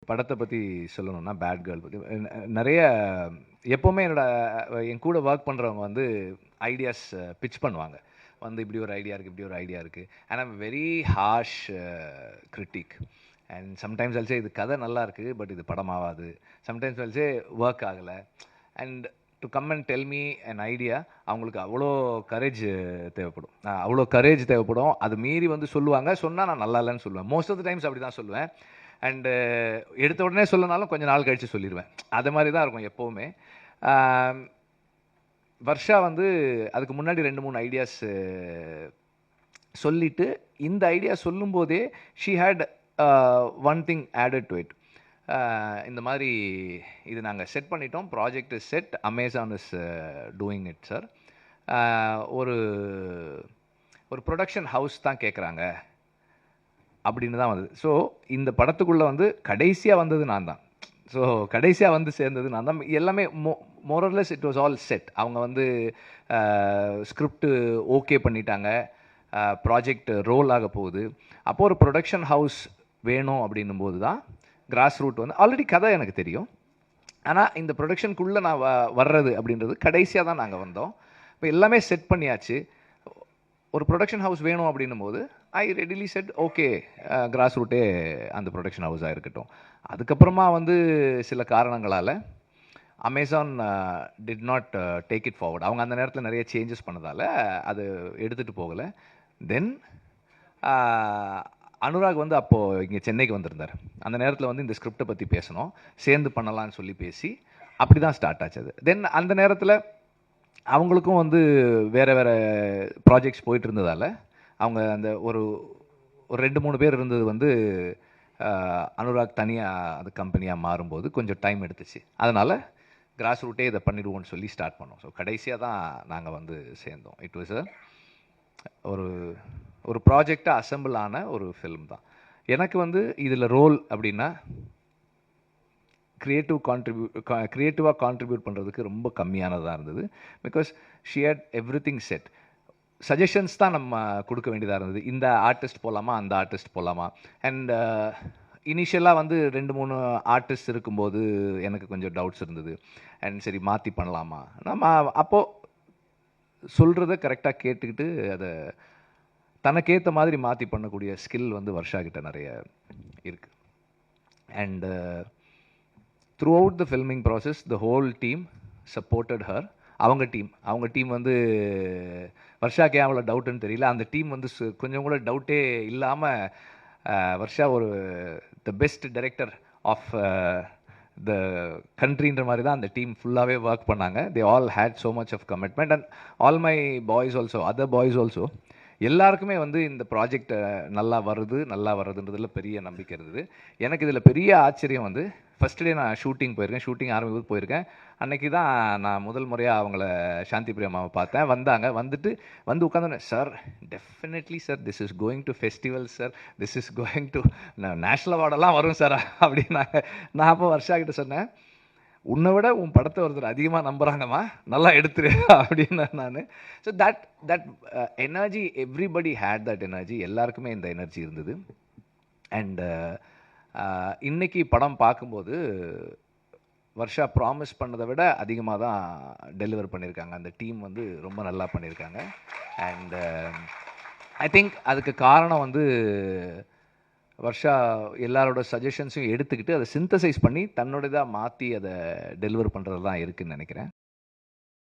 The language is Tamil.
படத்தை பற்றி சொல்லணும்னா பேட் கேர்ள் பற்றி நிறைய எப்போவுமே என் கூட ஒர்க் பண்ணுறவங்க வந்து ஐடியாஸ் பிச் பண்ணுவாங்க. வந்து இப்படி ஒரு ஐடியா இருக்குது, இப்படி ஒரு ஐடியா இருக்குது. And I'm very harsh critic. And sometimes also இது கதை நல்லா இருக்குது, பட் இது படமாகாது. சம்டைம்ஸ் ஆல்சோ ஒர்க் ஆகலை. And to come and tell me an idea, அவங்களுக்கு அவ்வளோ கரேஜ் தேவைப்படும். அவ்வளோ கரேஜ் தேவைப்படும். அது மீறி வந்து சொல்லுவாங்க. சொன்னால் நான் நல்லா இல்லைன்னு சொல்லுவேன். மோஸ்ட் ஆஃப் த டைம்ஸ் அப்படி தான் சொல்லுவேன். அண்டு எடுத்த உடனே சொல்லனாலும் கொஞ்சம் நாள் கழித்து சொல்லிடுவேன். அது மாதிரி தான் இருக்கும் எப்போவுமே. வர்ஷா வந்து அதுக்கு முன்னாடி 2-3 ஐடியாஸ் சொல்லிவிட்டு, இந்த ஐடியா சொல்லும்போதே she had one thing added to it. இந்த மாதிரி இது நாங்கள் செட் பண்ணிட்டோம், project is set, Amazon is doing it sir. ஒரு ஒரு ப்ரொடக்ஷன் ஹவுஸ் தான் கேட்குறாங்க அப்படின்னு தான் வந்தது. ஸோ இந்த படத்துக்குள்ளே வந்து கடைசியாக வந்தது நான் தான். ஸோ கடைசியாக வந்து சேர்ந்தது நான் தான். எல்லாமே more or less it was all set. அவங்க வந்து ஸ்கிரிப்டு ஓகே பண்ணிட்டாங்க, ப்ராஜெக்ட் ரோல் ஆக போகுது. அப்போது ஒரு ப்ரொடக்ஷன் ஹவுஸ் வேணும் அப்படின்னும் போது தான் கிராஸ் ரூட் வந்து ஆல்ரெடி கதை எனக்கு தெரியும். ஆனால் இந்த ப்ரொடக்ஷனுக்குள்ளே நான் வர்றது அப்படின்றது கடைசியாக தான் நாங்கள் வந்தோம். இப்போ எல்லாமே செட் பண்ணியாச்சு. ஒரு ப்ரொடக்ஷன் ஹவுஸ் வேணும் அப்படின்னும் போது ஐ ரெடிலி செட் ஓகே, கிராஸ் ரூட்டே அந்த ப்ரொடக்ஷன் ஹவுஸாக இருக்கட்டும். அதுக்கப்புறமா வந்து சில காரணங்களால் Amazon did not take it forward. அவங்க அந்த நேரத்தில் நிறைய சேஞ்சஸ் பண்ணதால் அது எடுத்துகிட்டு போகலை. தென் அனுராக் வந்து அப்போது இங்கே சென்னைக்கு வந்திருந்தார். அந்த நேரத்தில் வந்து இந்த ஸ்கிரிப்டை பற்றி பேசணும், சேர்ந்து பண்ணலான்னு சொல்லி பேசி அப்படி தான் ஸ்டார்ட் ஆச்சு அது. தென் அந்த நேரத்தில் அவங்களுக்கும் வந்து வேறு வேறு ப்ராஜெக்ட்ஸ் போயிட்டு இருந்ததால் அவங்க அந்த ஒரு 2-3 பேர் இருந்தது வந்து அனுராக் தனியாக அது கம்பெனியாக மாறும்போது கொஞ்சம் டைம் எடுத்துச்சு. அதனால் கிராஸ் ரூட்டே இதை பண்ணிடுவோன்னு சொல்லி ஸ்டார்ட் பண்ணோம். ஸோ கடைசியாக தான் நாங்கள் வந்து சேர்ந்தோம். இட் வாஸ் ஒரு ப்ராஜெக்டாக அசம்பிள் ஆன ஒரு ஃபிலிம் தான். எனக்கு வந்து இதில் ரோல் அப்படின்னா க்ரியேட்டிவாக கான்ட்ரிபியூட் பண்ணுறதுக்கு ரொம்ப கம்மியானதாக இருந்தது. Because she had everything set. Suggestions தான் நம்ம கொடுக்க வேண்டியதாக இருந்தது. இந்த ஆர்டிஸ்ட் போகலாமா, அந்த ஆர்டிஸ்ட் போகலாமா. அண்ட் இனிஷியலாக வந்து 2-3 ஆர்டிஸ்ட் இருக்கும்போது எனக்கு கொஞ்சம் டவுட்ஸ் இருந்தது. அண்ட் சரி மாற்றி பண்ணலாமா, நம்ம அப்போது சொல்கிறத கரெக்டாக கேட்டுக்கிட்டு அதை தனக்கேற்ற மாதிரி மாற்றி பண்ணக்கூடிய ஸ்கில் வந்து வர்ஷா கிட்ட நிறைய இருக்குது. And through out the filming process the whole team supported her. அவங்க டீம் வந்து வர்ஷாக்கே அவ்வளோ டவுட்டுன்னு தெரியல, அந்த டீம் வந்து கொஞ்சம் கூட டவுட்டே இல்லாமல் வர்ஷா ஒரு the best director of the கண்ட்ரின்ற மாதிரி தான் அந்த டீம் ஃபுல்லாகவே ஒர்க் பண்ணாங்க. They all had so much of commitment. And all my boys also, other boys also, எல்லாருக்குமே வந்து இந்த ப்ராஜெக்ட் நல்லா வருதுன்றதுல பெரிய நம்பிக்கை இருந்தது. எனக்கு இதில் பெரிய ஆச்சரியம் வந்து ஃபஸ்ட் டே நான் ஷூட்டிங் போயிருக்கேன், ஷூட்டிங் ஆரம்பிக்கும் போயிருக்கேன். அன்றைக்கி தான் நான் முதல் முறையாக அவங்கள சாந்தி பிரியமாவை பார்த்தேன். வந்துட்டு உட்காந்தோன்னே, sir definitely sir this is going to festival sir, this is going to national அவார்டெல்லாம் வரும் சார் அப்படின்னாங்க. நான் அப்போ வர்ஷா கிட்ட சொன்னேன், உன்னை விட உன் படத்தை ஒருத்தர் அதிகமாக நம்புகிறாங்கம்மா, நல்லா எடுத்துரு அப்படின்னு நான். So that energy, everybody had that energy. எல்லாருக்குமே இந்த எனர்ஜி இருந்தது. அண்ட் இன்னைக்கு படம் பார்க்கும்போது வர்ஷா ப்ராமிஸ் பண்ணதை விட அதிகமாக தான் டெலிவர் பண்ணியிருக்காங்க. அந்த டீம் வந்து ரொம்ப நல்லா பண்ணியிருக்காங்க. அண்ட் ஐ திங்க் அதுக்கு காரணம் வந்து வர்ஷா எல்லாரோட சஜஷன்ஸையும் எடுத்துக்கிட்டு அதை சிந்தசைஸ் பண்ணி தன்னோடதாக மாற்றி அதை டெலிவர் பண்ணுறது தான் இருக்குதுன்னு நினைக்கிறேன்.